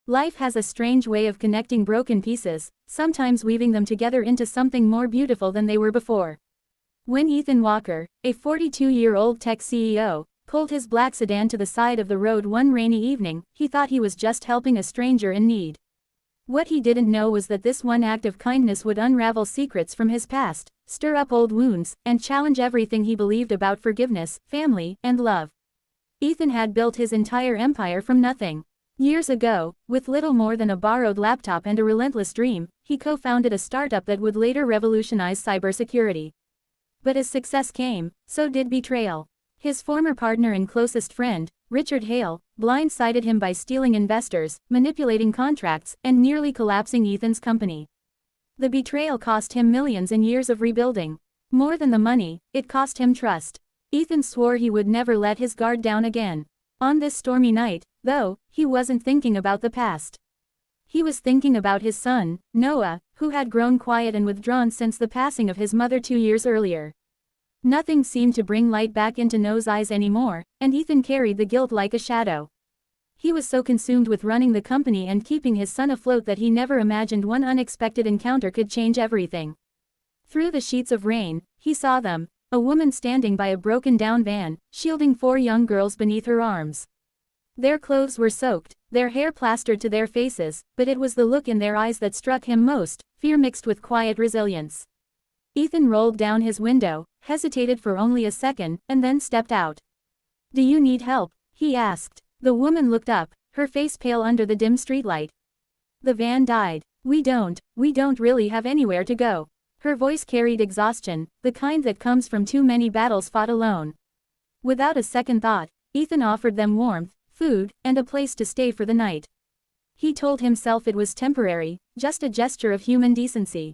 Life has a strange way of connecting broken pieces, sometimes weaving them together into something more beautiful than they were before. When Ethan Walker, a 42-year-old tech CEO, pulled his black sedan to the side of the road one rainy evening, he thought he was just helping a stranger in need. What he didn't know was that this one act of kindness would unravel secrets from his past, stir up old wounds, and challenge everything he believed about forgiveness, family, and love. Ethan had built his entire empire from nothing. Years ago, with little more than a borrowed laptop and a relentless dream, he co-founded a startup that would later revolutionize cybersecurity. But as success came, so did betrayal. His former partner and closest friend, Richard Hale, blindsided him by stealing investors, manipulating contracts, and nearly collapsing Ethan's company. The betrayal cost him millions and years of rebuilding. More than the money, it cost him trust. Ethan swore he would never let his guard down again. On this stormy night, though, he wasn't thinking about the past. He was thinking about his son, Noah, who had grown quiet and withdrawn since the passing of his mother 2 years earlier. Nothing seemed to bring light back into Noah's eyes anymore, and Ethan carried the guilt like a shadow. He was so consumed with running the company and keeping his son afloat that he never imagined one unexpected encounter could change everything. Through the sheets of rain, he saw them, a woman standing by a broken-down van, shielding 4 young girls beneath her arms. Their clothes were soaked, their hair plastered to their faces, but it was the look in their eyes that struck him most, fear mixed with quiet resilience. Ethan rolled down his window, hesitated for only a second, and then stepped out. "Do you need help?" he asked. The woman looked up, her face pale under the dim streetlight. "The van died. We don't really have anywhere to go." Her voice carried exhaustion, the kind that comes from too many battles fought alone. Without a second thought, Ethan offered them warmth, food, and a place to stay for the night. He told himself it was temporary, just a gesture of human decency.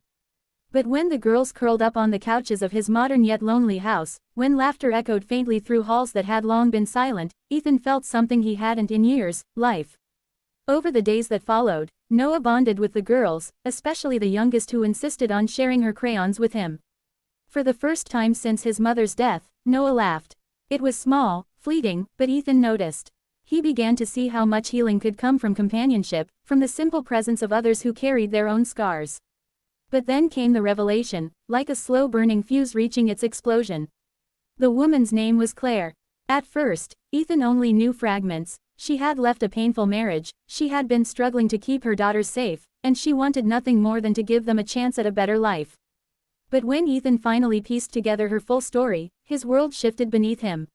But when the girls curled up on the couches of his modern yet lonely house, when laughter echoed faintly through halls that had long been silent, Ethan felt something he hadn't in years: life. Over the days that followed, Noah bonded with the girls, especially the youngest, who insisted on sharing her crayons with him. For the first time since his mother's death, Noah laughed. It was small, fleeting, but Ethan noticed. He began to see how much healing could come from companionship, from the simple presence of others who carried their own scars. But then came the revelation, like a slow-burning fuse reaching its explosion. The woman's name was Claire. At first, Ethan only knew fragments. She had left a painful marriage, she had been struggling to keep her daughters safe, and she wanted nothing more than to give them a chance at a better life. But when Ethan finally pieced together her full story, his world shifted beneath him.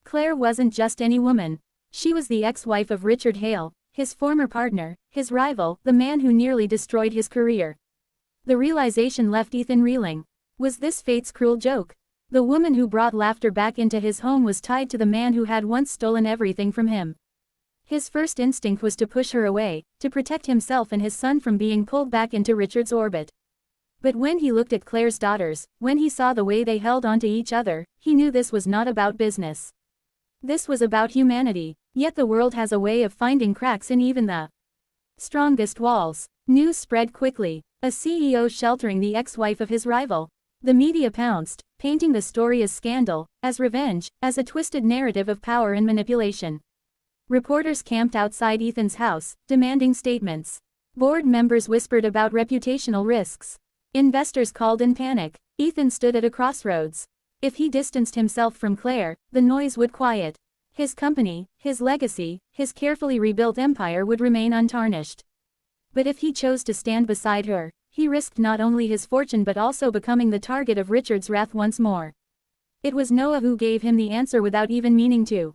Claire wasn't just any woman. She was the ex-wife of Richard Hale, his former partner, his rival, the man who nearly destroyed his career. The realization left Ethan reeling. Was this fate's cruel joke? The woman who brought laughter back into his home was tied to the man who had once stolen everything from him. His first instinct was to push her away, to protect himself and his son from being pulled back into Richard's orbit. But when he looked at Claire's daughters, when he saw the way they held onto each other, he knew this was not about business. This was about humanity. Yet the world has a way of finding cracks in even the strongest walls. News spread quickly. A CEO sheltering the ex-wife of his rival. The media pounced, painting the story as scandal, as revenge, as a twisted narrative of power and manipulation. Reporters camped outside Ethan's house, demanding statements. Board members whispered about reputational risks. Investors called in panic. Ethan stood at a crossroads. If he distanced himself from Claire, the noise would quiet. His company, his legacy, his carefully rebuilt empire would remain untarnished. But if he chose to stand beside her, he risked not only his fortune but also becoming the target of Richard's wrath once more. It was Noah who gave him the answer without even meaning to.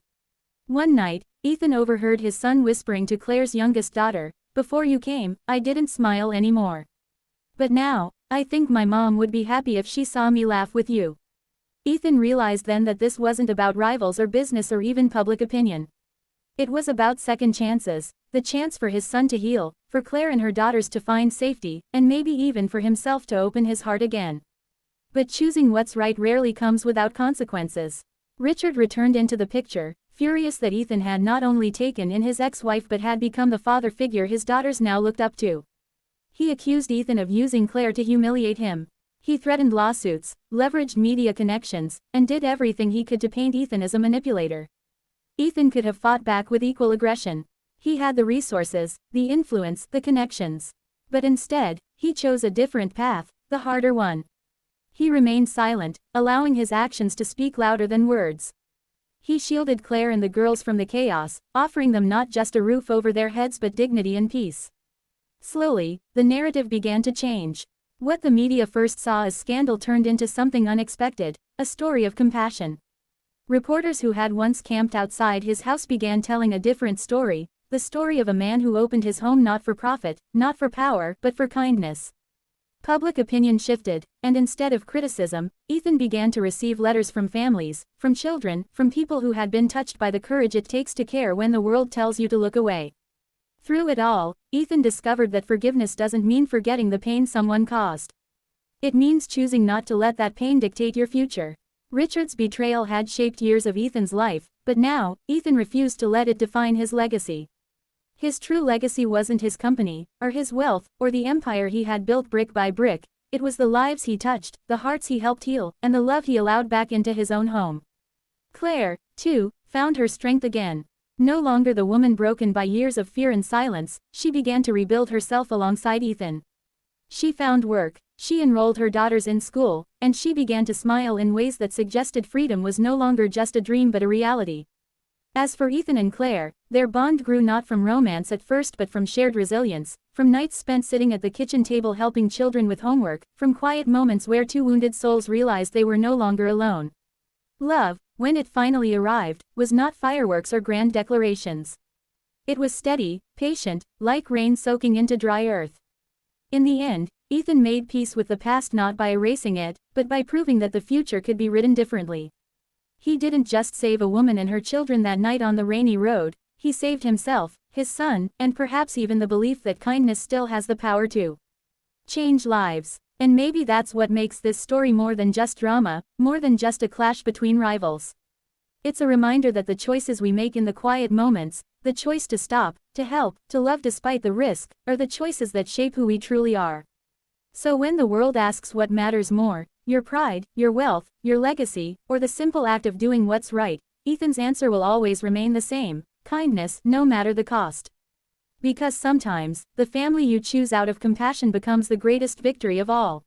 One night, Ethan overheard his son whispering to Claire's youngest daughter, "Before you came, I didn't smile anymore. But now, I think my mom would be happy if she saw me laugh with you." Ethan realized then that this wasn't about rivals or business or even public opinion. It was about second chances, the chance for his son to heal, for Claire and her daughters to find safety, and maybe even for himself to open his heart again. But choosing what's right rarely comes without consequences. Richard returned into the picture, furious that Ethan had not only taken in his ex-wife but had become the father figure his daughters now looked up to. He accused Ethan of using Claire to humiliate him. He threatened lawsuits, leveraged media connections, and did everything he could to paint Ethan as a manipulator. Ethan could have fought back with equal aggression. He had the resources, the influence, the connections. But instead, he chose a different path, the harder one. He remained silent, allowing his actions to speak louder than words. He shielded Claire and the girls from the chaos, offering them not just a roof over their heads but dignity and peace. Slowly, the narrative began to change. What the media first saw as scandal turned into something unexpected, a story of compassion. Reporters who had once camped outside his house began telling a different story, the story of a man who opened his home not for profit, not for power, but for kindness. Public opinion shifted, and instead of criticism, Ethan began to receive letters from families, from children, from people who had been touched by the courage it takes to care when the world tells you to look away. Through it all, Ethan discovered that forgiveness doesn't mean forgetting the pain someone caused. It means choosing not to let that pain dictate your future. Richard's betrayal had shaped years of Ethan's life, but now, Ethan refused to let it define his legacy. His true legacy wasn't his company, or his wealth, or the empire he had built brick by brick. It was the lives he touched, the hearts he helped heal, and the love he allowed back into his own home. Claire, too, found her strength again. No longer the woman broken by years of fear and silence, she began to rebuild herself alongside Ethan. She found work, she enrolled her daughters in school, and she began to smile in ways that suggested freedom was no longer just a dream but a reality. As for Ethan and Claire, their bond grew not from romance at first but from shared resilience, from nights spent sitting at the kitchen table helping children with homework, from quiet moments where two wounded souls realized they were no longer alone. Love, when it finally arrived, was not fireworks or grand declarations. It was steady, patient, like rain soaking into dry earth. In the end, Ethan made peace with the past not by erasing it, but by proving that the future could be written differently. He didn't just save a woman and her children that night on the rainy road, he saved himself, his son, and perhaps even the belief that kindness still has the power to change lives. And maybe that's what makes this story more than just drama, more than just a clash between rivals. It's a reminder that the choices we make in the quiet moments, the choice to stop, to help, to love despite the risk, are the choices that shape who we truly are. So when the world asks what matters more, your pride, your wealth, your legacy, or the simple act of doing what's right, Ethan's answer will always remain the same: kindness, no matter the cost. Because sometimes, the family you choose out of compassion becomes the greatest victory of all.